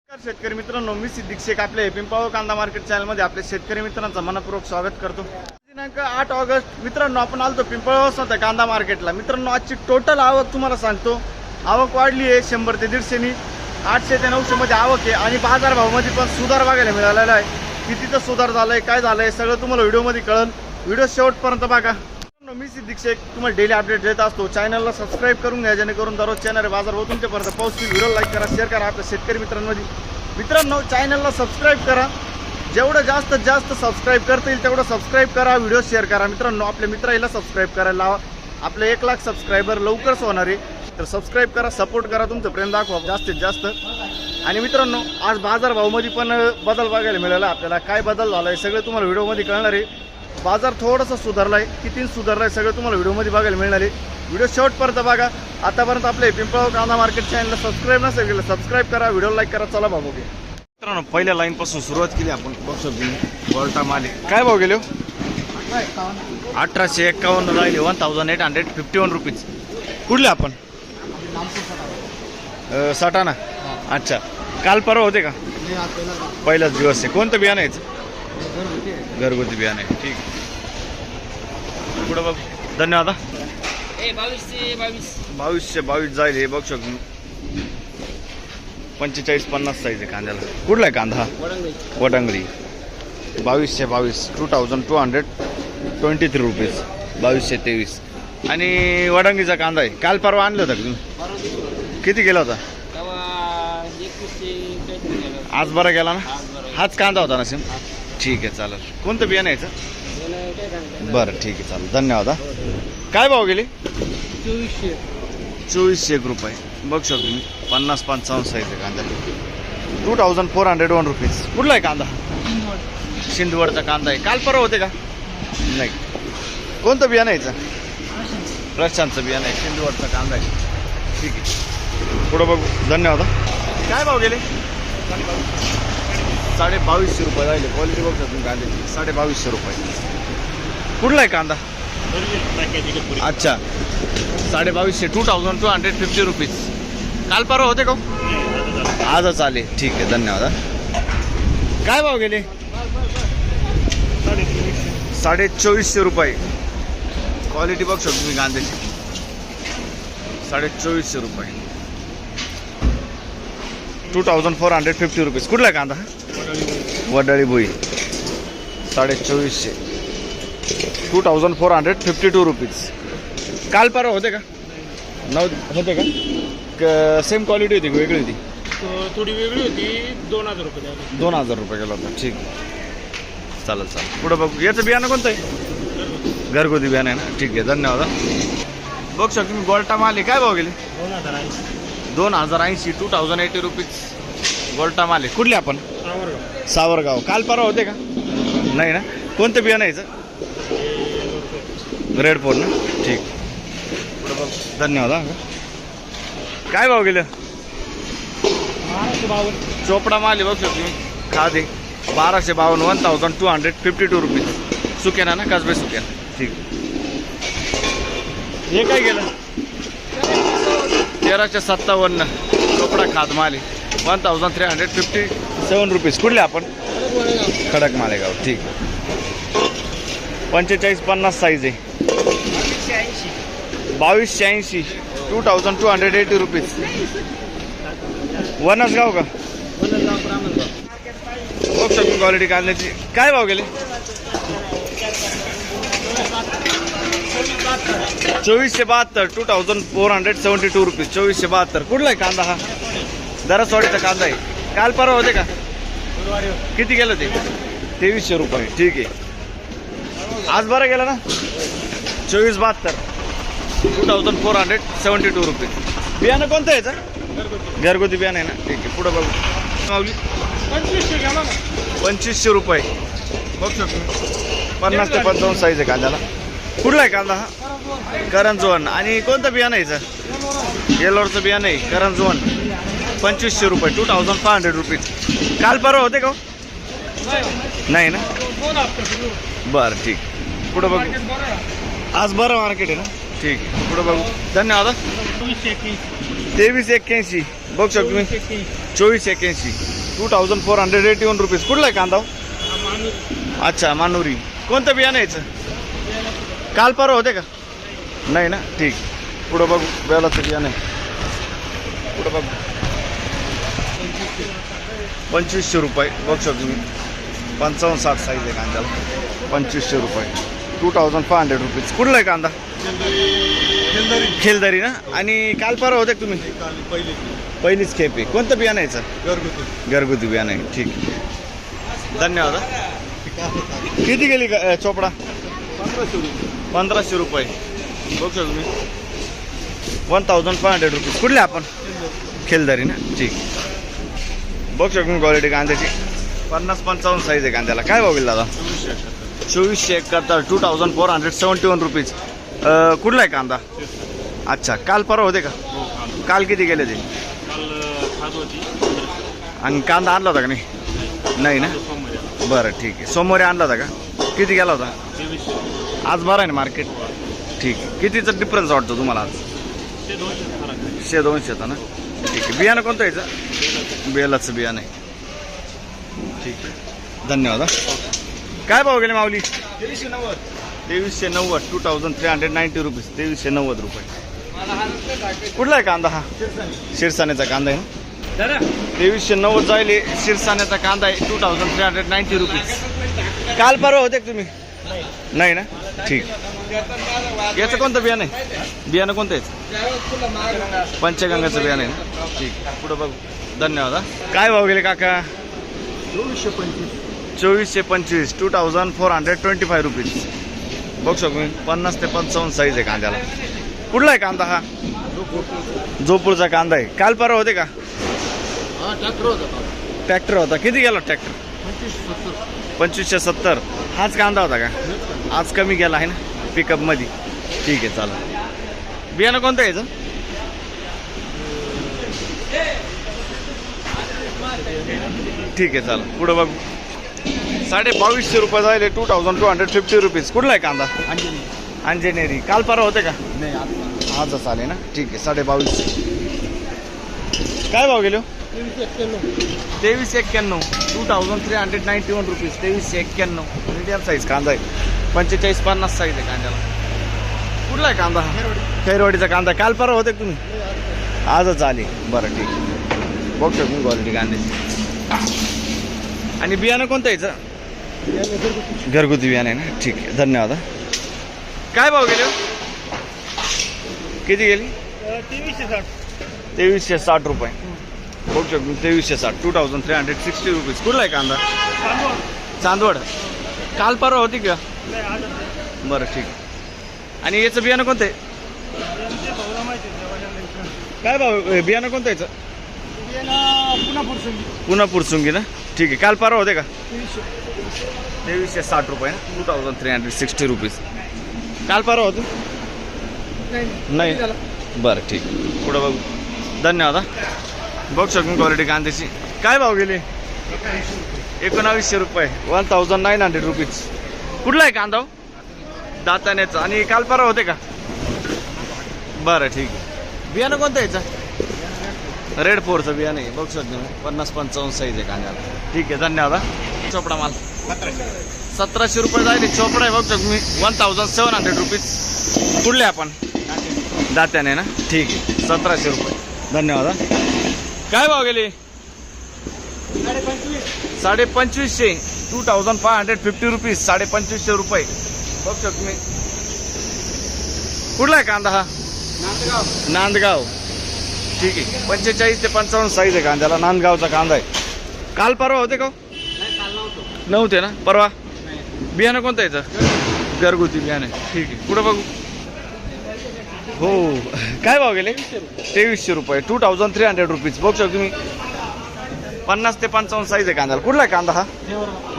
शेतकरी मित्रांनो, मी सिद्दीक शेख आपल्या पिंपळगाव कांदा मार्केट चॅनलमध्ये आपल्या शेतकरी मित्रांचं मनपूर्वक स्वागत करतो। दिनांक 8 ऑगस्ट मित्रांनो, आपण आलतो पिंपळगाव कांदा मार्केटला। मित्रांनो, आजची टोटल आवक तुम्हाला सांगतो, आवक वाढली आहे 100 ते 150 800 ते 900 मध्ये आवक आहे आणि बाजारभावामध्ये पण सुधार बघायला मिळालेला आहे। कितीचा सुधार झालाय, काय झालंय, सगळं तुम्हाला व्हिडिओमध्ये कळेल। व्हिडिओ शेवटपर्यंत बघा। मी सिद्दीक शेख तुम्हाला डेली अपडेट देत असतो। चॅनलला सबस्क्राईब करून घ्या, जेणेकरून दररोज चॅनल बाजारभाव तुमच्यापर्यंत पोहोचतील। व्हिडिओ लाईक करा, शेअर करा आपल्या शेतकरी मित्रांमध्ये। मित्रांनो, चॅनलला सबस्क्राईब करा, जेवढं जास्तीत जास्त सबस्क्राईब करता येईल तेवढं सबस्क्राईब करा, व्हिडिओ शेअर करा। मित्रांनो, आपल्या मित्राला सबस्क्राईब करायला लावा। आपले 1 लाख सबस्क्रायबर लवकरच होणार आहे, तर सबस्क्राईब करा, सपोर्ट करा, तुमचं प्रेम दाखवा जास्तीत जास्त। आणि मित्रांनो, आज बाजारभावामध्ये पण बदल बघायला मिळाला आपल्याला। काय बदल झाला आहे सगळं तुम्हाला व्हिडिओमध्ये कळणार आहे। बाजार थोडासा सुधारला आहे, किती सुधारला आहे सगळं तुम्हाला व्हिडिओमध्ये बघायला मिळणार आहे। व्हिडिओ शेवटपर्यंत बघा। आतापर्यंत आपले पिंपळगाव कांदा मार्केट चॅनलला सबस्क्राईब नसेल केलं, सबस्क्राईब करा, व्हिडिओ लाईक करा। चला भाऊ बघूया। मित्रांनो, पहिल्या लाईन पासून सुरुवात केली आपण। बघू गोल्टा माल काय भाव गेले? 1851 राहिले, 1851 रुपीज। कुठले आपण? सटाणा। अच्छा, काल परवा होते का? पहिलाच दिवस आहे। कोणतं बियाणं आहे? घरगुती बियाणे। ठीक, पुढे बघ। धन्यवाद। 2222 जाईल हे बघ शकतो। 45-50 साईज आहे कांद्याला। कुठला आहे कांदा? वडांगली। 2222 2223 रुपीज, 2223। आणि वडांगीचा कांदा आहे। काल परवा आणलं होता का तुम्ही? किती गेला होता? आज बरा गेला ना? हाच कांदा होता ना सिम? ठीक आहे, चालेल। कोणतं बियाणं यायचं? बरं, ठीक आहे, चालेल, धन्यवाद। काय भाव गेले? 2400 रुपये बघ शकतो मी। 50-55 साईज आहे कांद्याला। 2401 रुपीज। कुठला आहे कांदा? शिंदवडचा कांदा आहे। काल परवा होते का? नाही। कोणतं बियाणं यायचं? प्रशांतचं बियाणं आहे, शिंदवडचा कांदा आहे। ठीक आहे, पुढं बघू। धन्यवाद। काय भाव गेले? 2250 रुपये राहिले। क्वालिटी बघ तुम्ही कांद्याची, 2250 रुपये। कुठला आहे कांदा? अच्छा, 2250, 2250 रुपीज। काल परवा होते का? आजच आले। ठीक आहे, धन्यवाद। काय भाव गेले? 2450 रुपये। क्वालिटी बघ शकतो तुम्ही कांद्याची, 2450 रुपये, 2450 रुपीज। कुठला आहे कांदा? वडाळी भुई, 2450, 2452 रुपीज। काल परवा होते का? होते का? सेम क्वालिटी होती, वेगळी होती? थोडी वेगळी होती। 2000 रुपये 2000 रुपये गेला होता। ठीक, चालेल चालेल, पुढं बघू। याचं बियाणं कोणतं आहे? घरगुती बियाणं आहे ना? ठीक आहे, धन्यवाद। बघ शकतो मी गोल्टा माल आहे। काय भाव गेले? 2080, 2080 रुपीज गोल्टा माल आहे। कुठले आपण? सावरगाव। काल परवा होते का? नाही ना? कोणतं बियाणं यायचं? रेड फोर ना? ठीक, धन्यवाद। काय भाव गेलं? चोपडा माल आहे बघ शकतो मी, खादे, 1252, 1252 रुपीज। सुकेना ना? कसबे सुकेना। ठीक, हे काय गेलं? 1357 चोपडा खाद माल आहे, 1357 रुपीज। कुठले आपण? खडक मालेगाव। ठीक, 45-50 साईज आहे, 2280, 2280 रुपीज। वनसगाव का? बघ शकतो क्वालिटी कांद्याची। काय भाव गेले? 2472, 2472 रुपीज, 2472। कुठला आहे कांदा हा? दरसवाडीचा कांदा आहे। काल परवा होते का? किती गेलं ते? 2300 रुपये। ठीक आहे, आज बरं गेला ना? 2472, 2472 रुपये। बियाणं कोणतं यायचं? घरगुती बियाणं आहे ना? ठीक आहे, पुढं बघू। माऊली 2500 रुपये बघ शकतो। 50 ते 55 साईज आहे कांद्याला। कुठला आहे कांदा हा? करंजवन। आणि कोणतं बियाणं यायचं? येलोरचं बियाणं आहे, करंजवन, 2500 रुपये, 2500 रुपीज। काल परवा होते का? नाही ना? बरं, ठीक, पुढं बघू। आज बरं मार्केट आहे ना? ठीक आहे, पुढं बघू। धन्यवाद। 2381 बघू शकतो मी। 2481 2481 रुपीज. कुठला आहे कांदा? अच्छा मानुरी. कोणतं बियाणं यायचं? काल परवा होते का? नाही ना, ठीक. पुढं बघू बेलाचं बियाणं आहे. पुढं बघू 2500 रुपये. बघू शकतो तुम्ही 55-60 साईज आहे कांद्याला. 2500 रुपये 2500 रुपीज. कुठला आहे कांदा? खेलदरी ना. आणि काल परवा होते का तुम्ही? पहिलीच खेप आहे. कोणतं बियाणं यायचं? घरगुती बियाणं आहे, ठीक. धन्यवाद. किती गेली चोपडा? 1500 रुपये. बघू शकतो तुम्ही 1500 रुपीज. कुठले आपण? खेलदरी ना, ठीक. बघू शकतो मी क्वालिटी कांद्याची. 50-55 साईज आहे कांद्याला. काय भाव गेला दादा? 2471 2471 रुपीज. कुठला आहे कांदा? अच्छा, काल परवा होते का? काल किती गेले ते? आणि कांदा आणला होता का? नाही ना, बरं ठीक आहे. सोमवारी आणला होता का? किती गेला होता? आज बरं आहे ना मार्केट, ठीक आहे. कितीचा डिफरन्स वाटतो तुम्हाला आज? 100-200 ना, ठीक आहे. बियाणं कोणतं यायचं? बेलाचं बियाणं आहे, ठीक आहे. धन्यवाद. काय भाव गेले माऊली? 2390 2390 रुपीज. 2390 रुपये. कुठला आहे कांदा हा? शिरसाण्याचा कांदा आहे ना. 2390 जायले. शिरसाण्याचा कांदा आहे 2390 रुपीज. काल परवा होते का तुम्ही? नाही ना, ठीक. याचं कोणतं बियाणं आहे? बियाणं कोणतं आहे? पंचगंगाचं बियाणं आहे ना, ठीक. पुढं बघू. धन्यवाद. काय भाव गेले काका? 2425 2425 रुपीज. बघू शकतो मी 50 ते 55 साईज आहे कांद्याला. कुठला आहे कांदा हा? जोपूरचा कांदा आहे. काल परवा होते का? ट्रॅक्टर होता. किती गेला ट्रॅक्टर? 2570. हाच कांदा होता का? आज कमी गेला आहे ना पिकअप मध्ये, ठीक आहे. चालेल. बियाणं कोणतं यायचं? ठीक आहे, चालेल. पुढं बघू. 2250 रुपये जायले. 2250 रुपीज. कुठला आहे कांदा? अंजनेरी. काल परवा होते का? नाही, आजच आले ना, ठीक आहे. 2250. काय भाव गेलो? 2391 2391 रुपीज. 2391 मीडियम साईज कांदा आहे. 45-50 साईज आहे कांद्याला. कुठला आहे कांदा? खैरवाडीचा कांदा. काल परवा होते तुम्ही? आजच आले, बरं ठीक. बघू शकतो क्वालिटी कांद्याची. आणि बियाणं कोणतं यायचं? घरगुती बियाणं आहे ना, ठीक आहे. धन्यवाद. काय भाव गेले? किती गेली? 2360 रुपये. बघू शकतो 2360 2360 रुपीज. कुठला आहे कांदा? चांदवड. काल परवा होती का? बरं ठीक. आणि याचं बियाणं कोणतं आहे? काय भाव बियाणं कोणतं याचं? पुन्हा पुरसुंगी ना, ठीक आहे. काल परवा होते का? 2360 रुपये ना, 2360 रुपीज. काल परवा होते? नाही, बरं ठीक. पुढं बघू. धन्यवाद. बघू शकतो क्वालिटी कांद्याची. काय भाव गेले? 1900 रुपये 1900 रुपीज. कुठला आहे कांदा? दाताण्याचा. आणि काल परवा होते का? बरं ठीक आहे. बियाणं कोणतं यायचं? रेड 4चं बियाणं आहे. बघू शकतो 50-55 साईज आहे कांद्याला, ठीक आहे. धन्यवाद. चोपडा माल 1700 रुपये जायले. चोपडा आहे. बघू शकतो मी 1700 रुपीज. कुठले आपण? दात्याने ना, ठीक आहे. 1700 रुपये. धन्यवाद. काय भाव गेले? 2550 2550 रुपीज. 2550 रुपये. बघू शकतो मी. कुठला आहे कांदा हा? नांदगाव, ठीक आहे. 45 ते 55 साईज आहे कांद्याला. नांदगावचा कांदा आहे. काल परवा होते का? नव्हते ना, परवा. बियाणं कोणतं यायचं? घरगुती बियाणं आहे, ठीक आहे. पुढं बघू. हो, काय भाव गेले? 2300 रुपये 2300 रुपीज. बघू शकतो तुम्ही 50 ते 55 साईज आहे कांद्याला. कुठला आहे कांदा हा?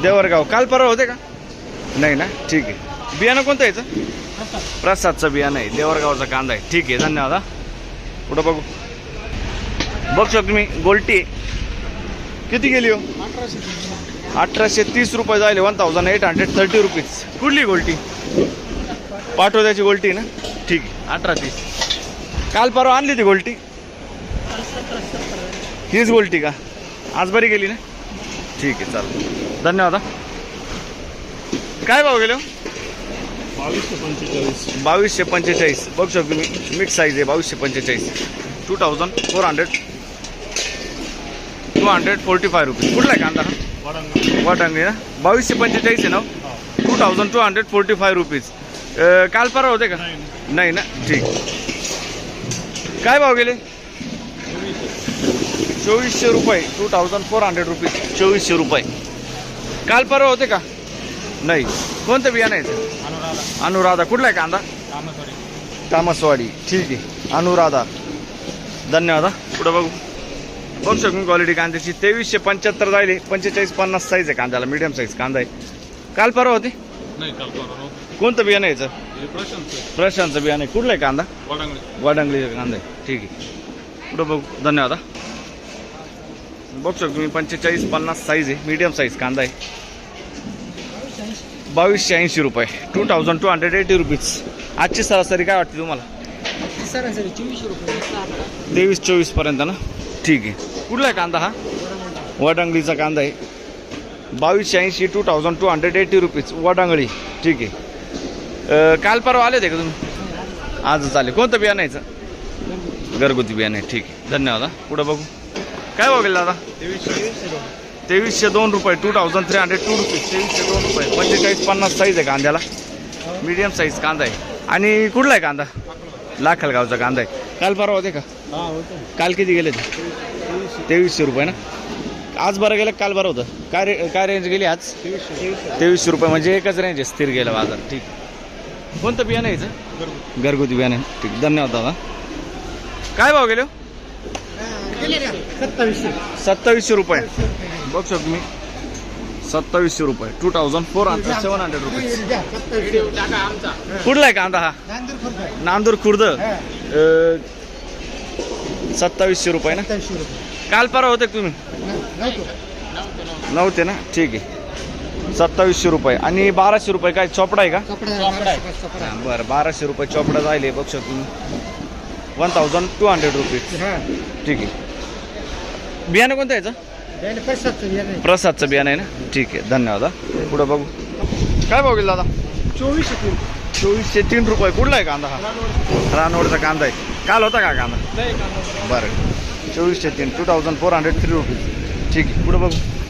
देवरगाव. काल परवा होते का? नाही ना, ठीक आहे. बियाणं कोणतं यायचं? प्रसादचं बियाणं आहे. देवरगावचा कांदा आहे, ठीक आहे. धन्यवाद. पुढं बघू. बघू शकतो तुम्ही गोल्टी. किती गेली हो? 1830 रुपये जायले. 1830 रुपीज. कुठली गोल्टी? पाठवत्याची गोल्टी ना, ठीक आहे. 1830. काल परवा आणली ती गोल्टी. हीच गोल्टी का? आज बरी गेली ना? ठीक आहे, चालेल, धन्यवाद हा. काय भाव गेले हो? 2245. 2245. बघू शकतो तुम्ही, मिक्स साईज आहे. 2245, 2,245 रुपीज. कुठला आहे कांदा हा? वाटांगणी ना. 2245 आहे ना. 2,245 रुपीज. काल परवा होते का? नाही ना, ठीक. काय भाव गेले? 2400 रुपये. 2,400 रुपीज. 2400 रुपये. काल परवा होते का? नाही. कोणतं बियाणं आहे? अनुराधा. कुठला आहे कांदा? तामसवाडी. ठीक आहे, अनुराधा. धन्यवाद हा. पुढं बघू. बघू शकून क्वालिटी कांद्याची 2375 जायले. 45-50 साईज आहे कांद्याला, मीडियम साईज कांदा आहे. काल परवा होते? नाही, काल कोणतं बियाणं यायचं? प्रशांतचं बियाणं आहे. कुठलं आहे कांदा? वाडांगळीचा कांदा आहे. ठीक आहे, पुढं बघू. धन्यवाद हा. बघू शकतो तुम्ही 45-50 साईज आहे, मीडियम साईज कांदा आहे. 2280 रुपये. 2,280 रुपीज. आजची सरासरी काय वाटते तुम्हाला? सरासरी 2400 रुपये. 23-24 पर्यंत ना. ठीक आहे. कुठला आहे कांदा हा? वडांगळीचा कांदा आहे. 2280. 2,280 रुपीज. वडांगळी. ठीक आहे. काल परवा आले होते का तुम्ही? आजच आले. कोणतं बियाणं यायचं? घरगुती बियाणं आहे. ठीक आहे, धन्यवाद हा. पुढं बघू. काय भाव गेला दादा? 2302 रुपये. 2,302 रुपीज. 2302 रुपये. 45-50 साईज आहे कांद्याला, मीडियम साईज कांदा आहे. आणि कुठला आहे कांदा? लाखलगावचा कांदा आहे. काल परवा होते का? काल किती गेले ते? 2300 रुपये ना. आज बरं गेलं, काल बरं होतं. काय रेंज गेली आज? 2300 रुपये. म्हणजे एकच रेंज आहे, स्थिर गेला बाजार. ठीक. कोणतं बियाणं यायचं? घरगुती बियाणं. ठीक, धन्यवाद दादा. काय भाव गेले? 2700 रुपये. बघू शकतो तुम्ही, 2700 रुपये. 2,400 रुपये. कुठला आहे कांदा हा? नांदूर खुर्द. 2700 रुपये ना. काल परवा होते का तुम्ही? नव्हते ना. ठीक आहे, 2700 रुपये. आणि 1200 रुपये काय चोपडा आहे का? हां, बरं. 1200 रुपये चोपडा जायले. बघू शकतो तुम्ही, 1,200 रुपीज. ठीक आहे. बियाणं कोणतं यायचं? प्रसादचं बियाणं आहे ना. ठीक आहे, धन्यवाद हा. पुढं बघू. काय भाव गेला दादा? 2403 रुपये. कुठला आहे कांदा हा? रानवडचा कांदा आहे. काल होता का कांदा? बरं. 2403. 2,403 रुपीज. ठीक आहे, पुढं बघू.